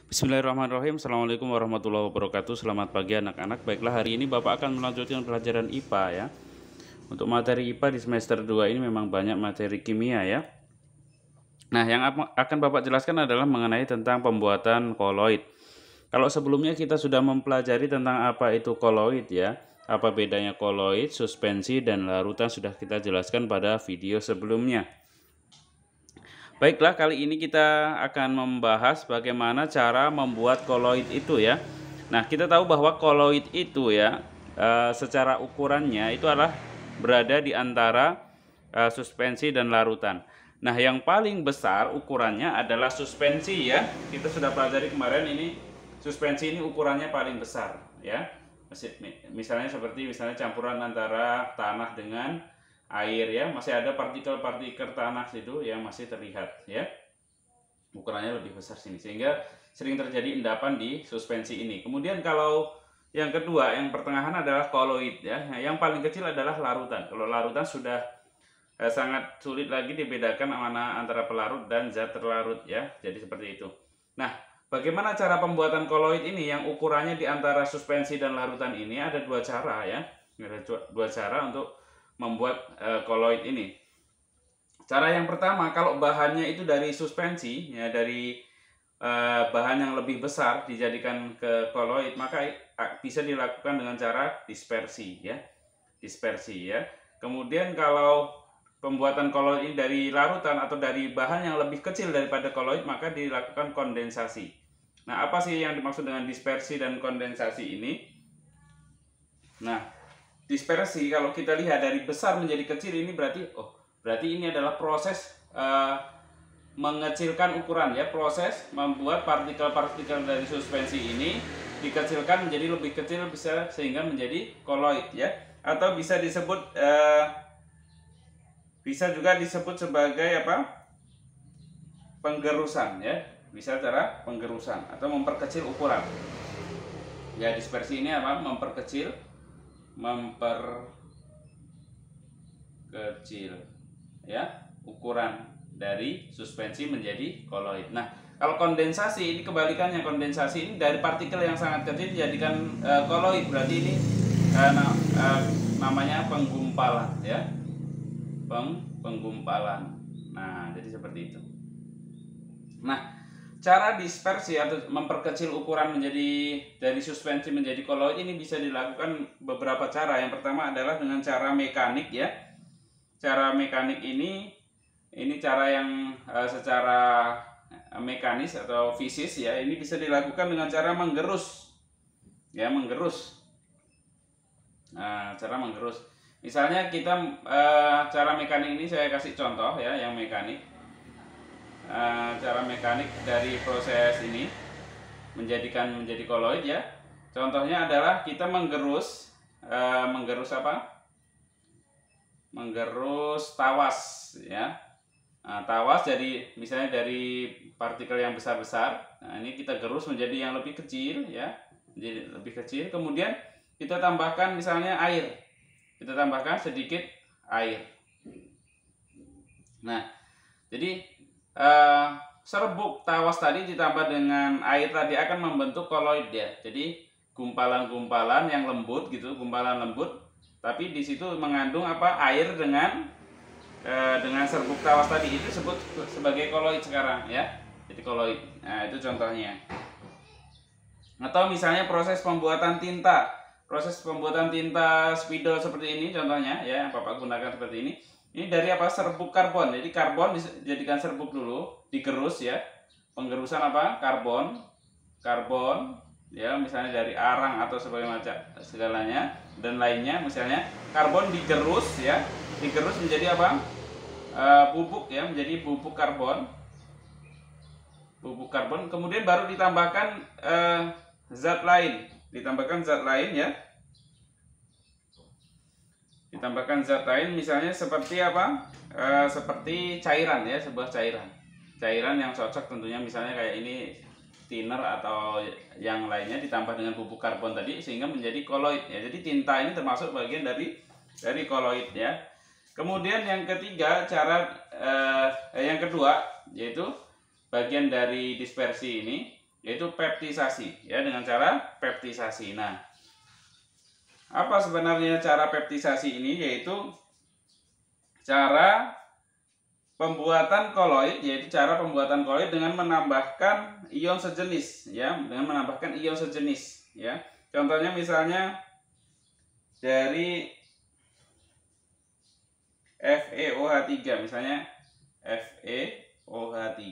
Bismillahirrahmanirrahim. Assalamualaikum warahmatullahi wabarakatuh. Selamat pagi anak-anak. Baiklah, hari ini Bapak akan melanjutkan pelajaran IPA ya. Untuk materi IPA di semester 2 ini memang banyak materi kimia ya. Nah, yang akan Bapak jelaskan adalah mengenai tentang pembuatan koloid. Kalau sebelumnya kita sudah mempelajari tentang apa itu koloid ya, apa bedanya koloid, suspensi, dan larutan sudah kita jelaskan pada video sebelumnya. Baiklah, kali ini kita akan membahas bagaimana cara membuat koloid itu ya. Nah, kita tahu bahwa koloid itu ya, secara ukurannya itu adalah berada di antara suspensi dan larutan. Nah, yang paling besar ukurannya adalah suspensi ya. Kita sudah pelajari kemarin ini, suspensi ini ukurannya paling besar ya. Misalnya campuran antara tanah dengan air ya, masih ada partikel-partikel tanah situ yang masih terlihat ya, ukurannya lebih besar sini sehingga sering terjadi endapan di suspensi ini. Kemudian kalau yang kedua, yang pertengahan adalah koloid ya, yang paling kecil adalah larutan. Kalau larutan sudah sangat sulit lagi dibedakan mana antara pelarut dan zat terlarut ya, jadi seperti itu. Nah, bagaimana cara pembuatan koloid ini yang ukurannya di antara suspensi dan larutan ini? Ada dua cara ya, ada dua cara untuk membuat koloid ini. Cara yang pertama, kalau bahannya itu dari suspensi ya, dari bahan yang lebih besar dijadikan ke koloid, maka bisa dilakukan dengan cara dispersi ya. Dispersi ya. Kemudian kalau pembuatan koloid ini dari larutan atau dari bahan yang lebih kecil daripada koloid, maka dilakukan kondensasi. Nah, apa sih yang dimaksud dengan dispersi dan kondensasi ini? Nah, dispersi kalau kita lihat dari besar menjadi kecil ini berarti ini adalah proses mengecilkan ukuran ya, proses membuat partikel-partikel dari suspensi ini dikecilkan menjadi lebih kecil bisa sehingga menjadi koloid ya, atau bisa disebut bisa juga disebut sebagai apa? Penggerusan ya, bisa cara penggerusan atau memperkecil ukuran. Ya, dispersi ini apa? Memperkecil ya ukuran dari suspensi menjadi koloid. Nah, kalau kondensasi ini kebalikannya. Kondensasi ini dari partikel yang sangat kecil dijadikan koloid, berarti ini namanya penggumpalan ya, penggumpalan. Nah, jadi seperti itu. Nah, cara dispersi atau memperkecil ukuran menjadi dari suspensi menjadi koloid ini bisa dilakukan beberapa cara. Yang pertama adalah dengan cara mekanik ya. Cara mekanik ini cara yang secara mekanis atau fisis ya, ini bisa dilakukan dengan cara menggerus ya, menggerus. Nah, cara menggerus. Misalnya kita cara mekanik ini saya kasih contoh ya, yang mekanik. Cara mekanik dari proses ini menjadi koloid ya. Contohnya adalah kita menggerus apa? Menggerus tawas ya. Nah, tawas jadi misalnya dari partikel yang besar-besar. Nah, ini kita gerus menjadi yang lebih kecil ya, menjadi lebih kecil. Kemudian kita tambahkan misalnya air. Kita tambahkan sedikit air. Nah, jadi serbuk tawas tadi ditambah dengan air tadi akan membentuk koloid ya. Jadi gumpalan-gumpalan yang lembut gitu, gumpalan lembut. Tapi di situ mengandung apa? Air dengan serbuk tawas tadi, itu disebut sebagai koloid sekarang ya. Jadi koloid. Nah, itu contohnya. Atau misalnya proses pembuatan tinta. Proses pembuatan tinta spidol seperti ini contohnya ya, yang Bapak gunakan seperti ini. Ini dari apa? Serbuk karbon. Jadi karbon dijadikan serbuk dulu, digerus ya. Penggerusan apa? Karbon ya, misalnya dari arang atau segalanya dan lainnya. Misalnya karbon digerus ya, digerus menjadi apa? Bubuk ya, menjadi bubuk karbon. Bubuk karbon, kemudian baru ditambahkan zat lain, ya. Ditambahkan zat lain misalnya seperti apa? Seperti cairan ya, sebuah cairan yang cocok tentunya, misalnya kayak ini thinner atau yang lainnya ditambah dengan bubuk karbon tadi sehingga menjadi koloid ya. Jadi tinta ini termasuk bagian dari koloid ya. Kemudian yang ketiga, yang kedua yaitu bagian dari dispersi ini yaitu peptisasi ya, dengan cara peptisasi. Nah, apa sebenarnya cara peptisasi ini? Yaitu cara pembuatan koloid, yaitu cara pembuatan koloid dengan menambahkan ion sejenis ya, dengan menambahkan ion sejenis ya. Contohnya misalnya dari FeOH3, misalnya FeOH3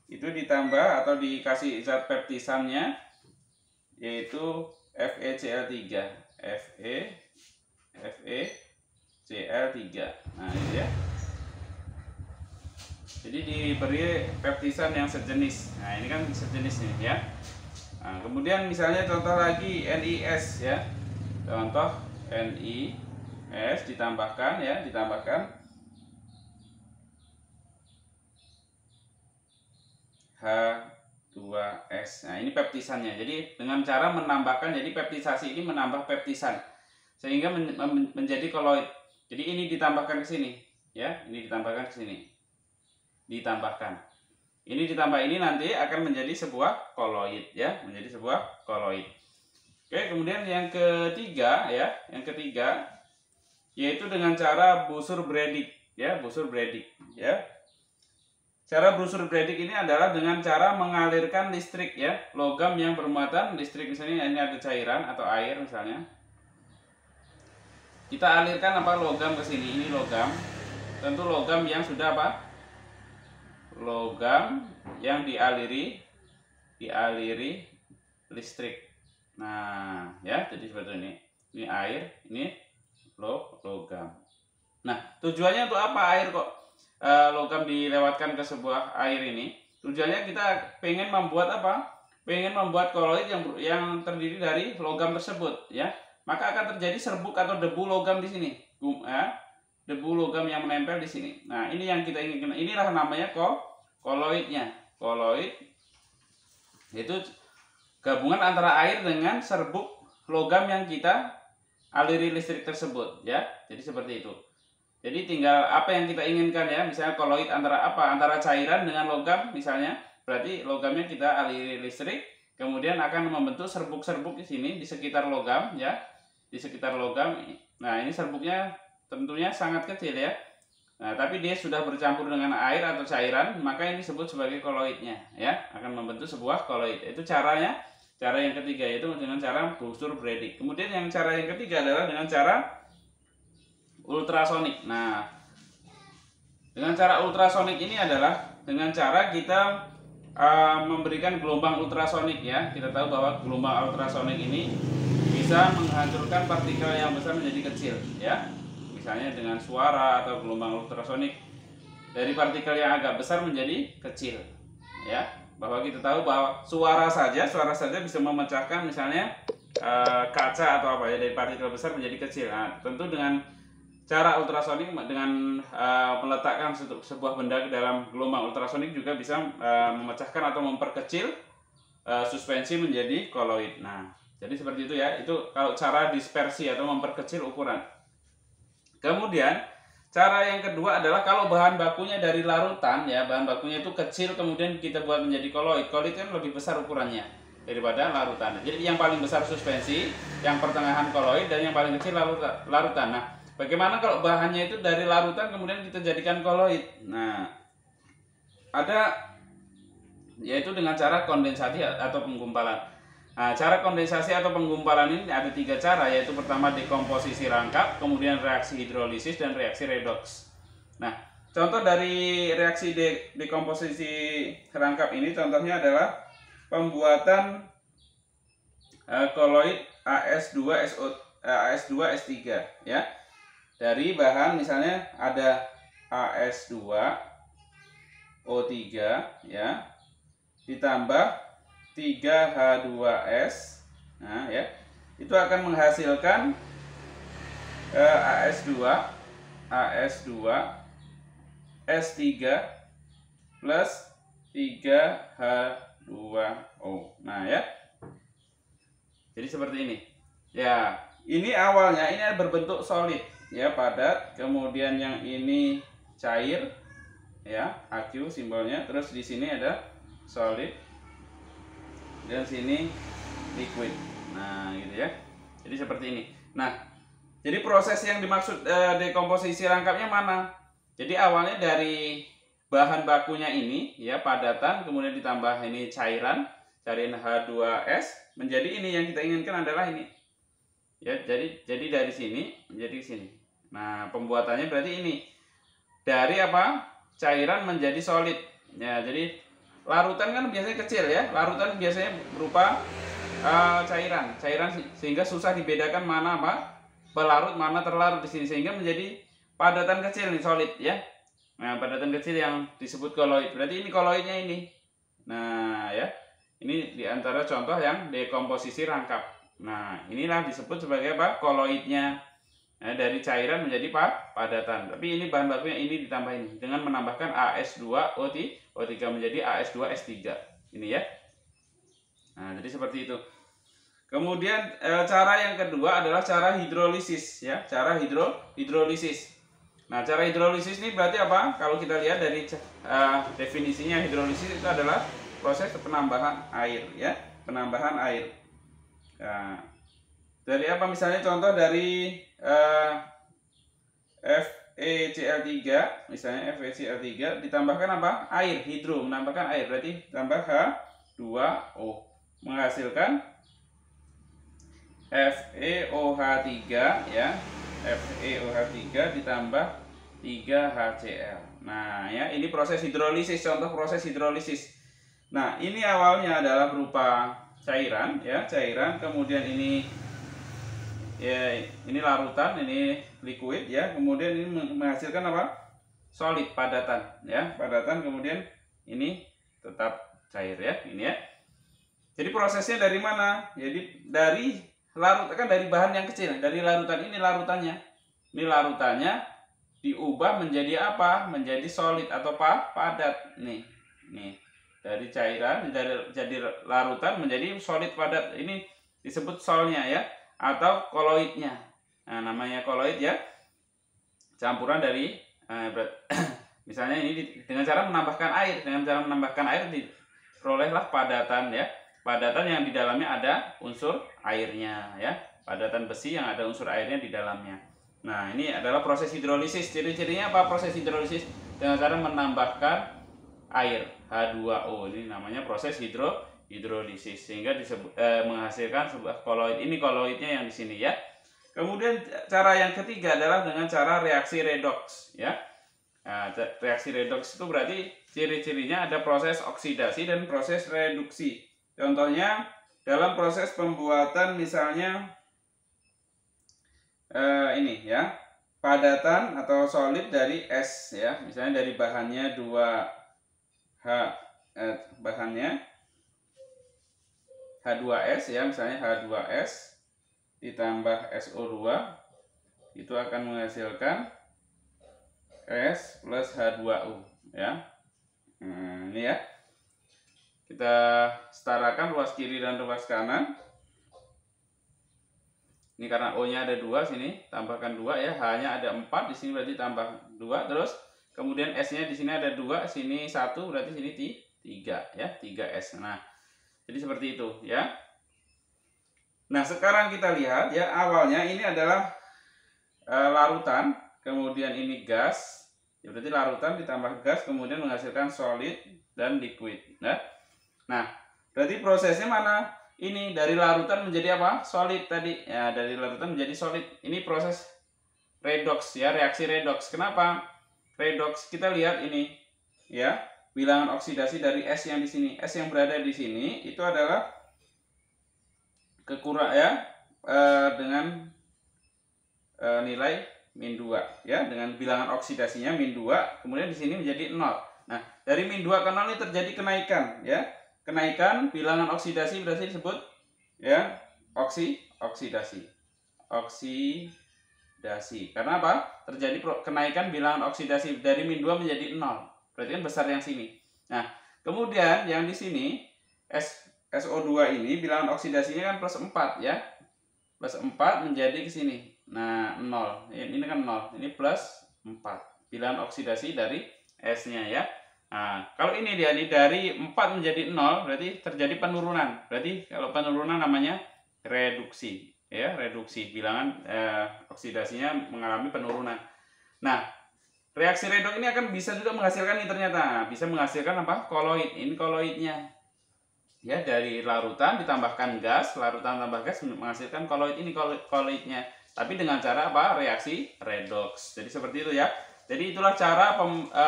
itu ditambah atau dikasih zat peptisannya yaitu FeCl3, FeCl3. Nah, ini ya. Jadi diberi peptisan yang sejenis. Nah, ini kan sejenis nih ya. Nah, kemudian misalnya contoh lagi NiS ya. Contoh NiS ditambahkan ya, ditambahkan H2S. Nah, ini peptisannya. Jadi dengan cara menambahkan, jadi peptisasi ini menambah peptisan sehingga menjadi koloid. Jadi ini ditambahkan ke sini ya, ini ditambahkan ke sini. Ditambahkan. Ini ditambah ini nanti akan menjadi sebuah koloid ya, menjadi sebuah koloid. Oke, kemudian yang ketiga ya, yang ketiga yaitu dengan cara Bussur-Bredig ya, Bussur-Bredig ya. Cara Bussur-Bredig ini adalah dengan cara mengalirkan listrik ya, logam yang bermuatan listrik, misalnya ini ada cairan atau air misalnya. Kita alirkan apa, logam ke sini, ini logam. Tentu logam yang sudah apa? Logam yang dialiri listrik. Nah, ya, jadi seperti ini. Ini air, ini logam. Nah, tujuannya untuk apa air kok logam dilewatkan ke sebuah air ini? Tujuannya kita pengen membuat apa? Pengen membuat koloid yang terdiri dari logam tersebut, ya. Maka akan terjadi serbuk atau debu logam di sini. Debu logam yang menempel di sini. Nah, ini yang kita inginkan. Inilah namanya koloidnya. Koloid itu gabungan antara air dengan serbuk logam yang kita aliri listrik tersebut ya. Jadi seperti itu. Jadi tinggal apa yang kita inginkan ya. Misalnya koloid antara apa? Antara cairan dengan logam misalnya. Berarti logamnya kita aliri listrik, kemudian akan membentuk serbuk-serbuk di sini di sekitar logam ya. Di sekitar logam. Nah, ini serbuknya tentunya sangat kecil ya. Nah, tapi dia sudah bercampur dengan air atau cairan, maka ini disebut sebagai koloidnya ya, akan membentuk sebuah koloid. Itu caranya. Cara yang ketiga yaitu dengan cara Bussur-Bredig. Kemudian yang cara yang ketiga adalah dengan cara ultrasonik. Nah, dengan cara ultrasonik ini adalah dengan cara kita memberikan gelombang ultrasonik ya. Kita tahu bahwa gelombang ultrasonik ini bisa menghancurkan partikel yang besar menjadi kecil ya. Misalnya dengan suara atau gelombang ultrasonik dari partikel yang agak besar menjadi kecil ya. Bahwa kita tahu bahwa suara saja bisa memecahkan misalnya kaca atau apa ya, dari partikel besar menjadi kecil. Nah, tentu dengan cara ultrasonik, dengan meletakkan sebuah benda ke dalam gelombang ultrasonik juga bisa memecahkan atau memperkecil suspensi menjadi koloid. Nah, jadi seperti itu ya. Itu kalau cara dispersi atau memperkecil ukuran. Kemudian cara yang kedua adalah kalau bahan bakunya dari larutan ya, bahan bakunya itu kecil kemudian kita buat menjadi koloid. Koloid kan lebih besar ukurannya daripada larutan. Jadi yang paling besar suspensi, yang pertengahan koloid, dan yang paling kecil larutan. Nah, bagaimana kalau bahannya itu dari larutan kemudian kita jadikan koloid? Nah, ada yaitu dengan cara kondensasi atau penggumpalan. Nah, cara kondensasi atau penggumpalan ini ada 3 cara, yaitu pertama dekomposisi rangkap, kemudian reaksi hidrolisis, dan reaksi redoks. Nah, contoh dari reaksi dekomposisi rangkap ini contohnya adalah pembuatan koloid AS2S3 ya. Dari bahan misalnya ada AS2O3 ya, ditambah 3H2S. Nah, ya. Itu akan menghasilkan AS2S3 plus 3H2O. Nah, ya. Jadi seperti ini. Ya, ini awalnya ini berbentuk solid ya, padat, kemudian yang ini cair ya, AQ simbolnya, terus di sini ada solid. dan sini liquid. Nah, gitu ya. Jadi seperti ini. Nah, jadi proses yang dimaksud dekomposisi rangkapnya mana? Jadi awalnya dari bahan bakunya ini ya, padatan, kemudian ditambah ini cairan H2S, menjadi ini yang kita inginkan adalah ini. Ya, jadi dari sini menjadi sini. Nah, pembuatannya berarti ini. Dari apa? Cairan menjadi solid. Ya, jadi larutan kan biasanya kecil ya. Larutan biasanya berupa cairan sehingga susah dibedakan mana apa pelarut mana terlarut di sini, sehingga menjadi padatan kecil nih, solid ya. Nah, padatan kecil yang disebut koloid. Berarti ini koloidnya ini. Nah, ya. Ini diantara contoh yang dekomposisi rangkap. Nah, inilah disebut sebagai apa? Koloidnya. Nah, dari cairan menjadi padatan. Tapi ini bahan bakunya ini ditambah ini dengan menambahkan AS2O3 menjadi AS2S3. Ini ya. Nah, jadi seperti itu. Kemudian cara yang kedua adalah cara hidrolisis ya, cara hidrolisis. Nah, cara hidrolisis ini berarti apa? Kalau kita lihat dari definisinya, hidrolisis itu adalah proses penambahan air ya, penambahan air. Nah, dari apa misalnya contoh dari FeCl3, misalnya FeCl3 ditambahkan apa? Air, hidro, menambahkan air, berarti tambah H2O menghasilkan FeOH3 ya. FeOH3 ditambah 3HCl. Nah, ya, ini proses hidrolisis, contoh proses hidrolisis. Nah, ini awalnya adalah berupa cairan ya, cairan, kemudian ini ya, ini larutan, ini liquid ya, kemudian ini menghasilkan apa? Solid, padatan ya, padatan, kemudian ini tetap cair ya, ini ya. Jadi prosesnya dari mana? Jadi dari larut, kan dari bahan yang kecil, dari larutan ini larutannya. Ini larutannya diubah menjadi apa? Menjadi solid atau padat nih. Nih. Dari cairan jadi larutan menjadi solid padat. Ini disebut solnya ya, atau koloidnya. Nah, namanya koloid ya. Campuran dari misalnya ini dengan cara menambahkan air, diperolehlah padatan ya. Padatan yang di dalamnya ada unsur airnya ya. Padatan besi yang ada unsur airnya di dalamnya. Nah, ini adalah proses hidrolisis. Ciri-cirinya apa proses hidrolisis? Dengan cara menambahkan air H2O. Ini namanya proses hidrolisis, sehingga menghasilkan sebuah koloid. Ini koloidnya yang di sini ya. Kemudian cara yang ketiga adalah dengan cara reaksi redoks ya. Nah, reaksi redoks itu berarti ciri-cirinya ada proses oksidasi dan proses reduksi. Contohnya dalam proses pembuatan misalnya ini ya, padatan atau solid dari es ya, misalnya dari bahannya 2H bahannya H2S ya, misalnya H2S ditambah SO2 itu akan menghasilkan S plus H2O ya. Ini ya. Kita setarakan ruas kiri dan ruas kanan. Ini karena O-nya ada 2 sini, tambahkan 2 ya. H-nya ada 4 di sini, berarti tambah 2. Terus kemudian S-nya di sini ada 2, sini 1, berarti sini 3 ya, 3S. Nah, jadi seperti itu ya. Nah, sekarang kita lihat ya, awalnya ini adalah larutan, kemudian ini gas. Ya, berarti larutan ditambah gas kemudian menghasilkan solid dan liquid. Nah, berarti prosesnya mana? Ini dari larutan menjadi apa? Solid tadi. Ya, dari larutan menjadi solid. Ini proses redoks ya, reaksi redoks. Kenapa? Redoks, kita lihat ini ya, bilangan oksidasi dari S yang di sini. S yang berada di sini itu adalah kekurang ya, dengan nilai -2 ya, dengan bilangan oksidasinya -2, kemudian di sini menjadi 0. Nah, dari -2 ke 0 ini terjadi kenaikan ya. Kenaikan bilangan oksidasi berarti disebut ya oksidasi. Karena apa? Terjadi kenaikan bilangan oksidasi dari -2 menjadi 0. Berarti kan besar yang sini. Nah, kemudian yang di sini SO2 ini bilangan oksidasinya kan +4 ya. +4 menjadi ke sini. Nah, 0. Ini kan 0. Ini +4. Bilangan oksidasi dari S-nya ya. Nah, kalau ini dia nih dari 4 menjadi 0 berarti terjadi penurunan. Berarti kalau penurunan namanya reduksi, ya, reduksi. Bilangan oksidasinya mengalami penurunan. Nah, reaksi redoks ini akan bisa juga menghasilkan ini ternyata. Bisa menghasilkan apa? Koloid. Ini koloidnya. Ya, dari larutan ditambahkan gas, larutan tambah gas menghasilkan koloid, ini koloidnya. Tapi dengan cara apa? Reaksi redoks. Jadi seperti itu ya. Jadi itulah cara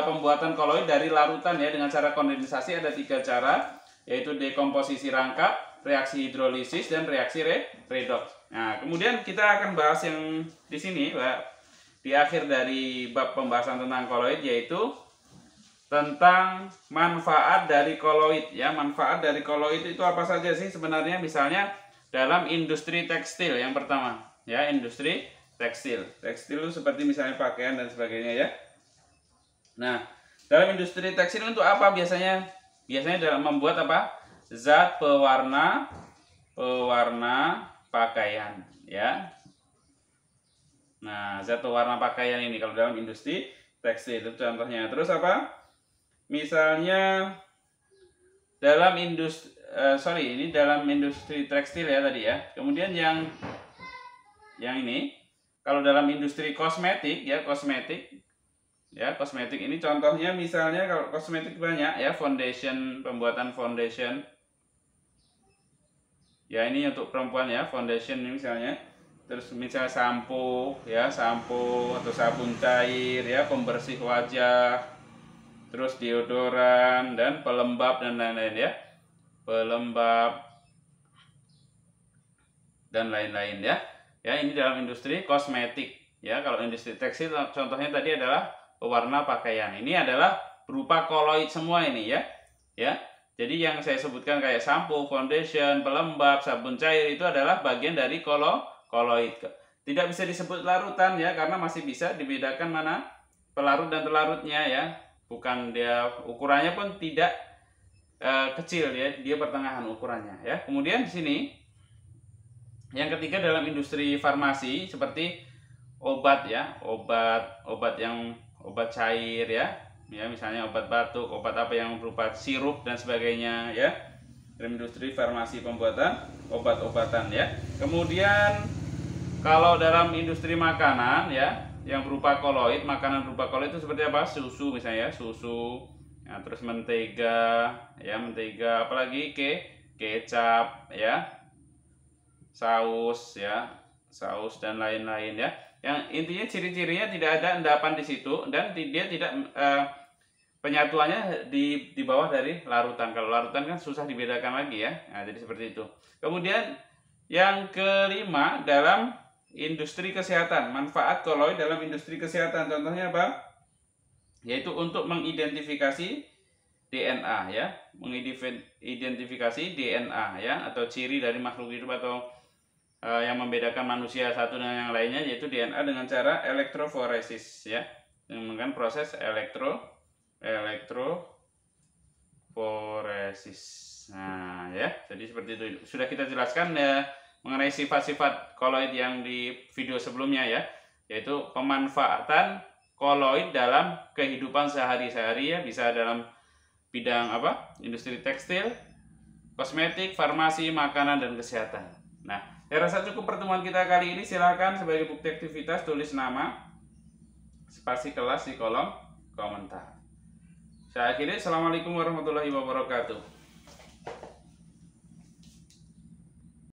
pembuatan koloid dari larutan ya, dengan cara kondensasi ada 3 cara, yaitu dekomposisi rangkap, reaksi hidrolisis, dan reaksi redoks. Nah, kemudian kita akan bahas yang di sini, Pak, di akhir dari bab pembahasan tentang koloid, yaitu tentang manfaat dari koloid ya. Manfaat dari koloid itu apa saja sih sebenarnya? Misalnya dalam industri tekstil yang pertama ya, industri tekstil. Tekstil itu seperti misalnya pakaian dan sebagainya ya. Nah, dalam industri tekstil untuk apa biasanya? Biasanya dalam membuat apa? Zat pewarna pakaian ya. Nah, zat pewarna pakaian ini kalau dalam industri tekstil itu contohnya. Terus apa? Misalnya dalam industri ini dalam industri tekstil ya tadi ya. Kemudian yang ini kalau dalam industri kosmetik ya, kosmetik ini contohnya misalnya kalau kosmetik banyak ya, foundation, pembuatan foundation. Ya, ini untuk perempuan ya, foundation ini misalnya. Terus misalnya sampo ya, sampo atau sabun cair ya, pembersih wajah. Terus deodoran dan pelembab dan lain-lain ya. Pelembab dan lain-lain ya. Ya, ini dalam industri kosmetik ya. Kalau industri tekstil contohnya tadi adalah pewarna pakaian. Ini adalah berupa koloid semua ini ya. Ya. Jadi yang saya sebutkan kayak sampo, foundation, pelembab, sabun cair itu adalah bagian dari koloid. Tidak bisa disebut larutan ya, karena masih bisa dibedakan mana pelarut dan telarutnya ya. Bukan, dia ukurannya pun tidak kecil ya, dia pertengahan ukurannya ya. Kemudian di sini yang ketiga dalam industri farmasi seperti obat ya, obat cair ya, misalnya obat batuk, obat apa yang berupa sirup dan sebagainya ya. Dalam industri farmasi pembuatan obat-obatan ya. Kemudian kalau dalam industri makanan ya, yang berupa koloid, makanan berupa koloid itu seperti apa? Susu misalnya, susu. Nah, terus mentega, ya mentega, apalagi kecap, ya, saus, ya, saus dan lain-lain ya. Yang intinya ciri-cirinya tidak ada endapan di situ dan dia tidak penyatuannya di bawah dari larutan. Kalau larutan kan susah dibedakan lagi ya. Nah, jadi seperti itu. Kemudian yang kelima dalam industri kesehatan, manfaat koloid dalam industri kesehatan contohnya apa? Yaitu untuk mengidentifikasi DNA ya, mengidentifikasi DNA ya, atau ciri dari makhluk hidup atau yang membedakan manusia satu dengan yang lainnya, yaitu DNA dengan cara elektroforesis ya, dengan proses elektroforesis. Nah ya, jadi seperti itu sudah kita jelaskan ya mengenai sifat-sifat koloid yang di video sebelumnya ya, yaitu pemanfaatan koloid dalam kehidupan sehari-hari ya, bisa dalam bidang apa? Industri tekstil, kosmetik, farmasi, makanan, dan kesehatan. Nah, saya rasa cukup pertemuan kita kali ini. Silakan sebagai bukti aktivitas tulis nama, spasi kelas di kolom komentar. Saya akhiri. Assalamualaikum warahmatullahi wabarakatuh.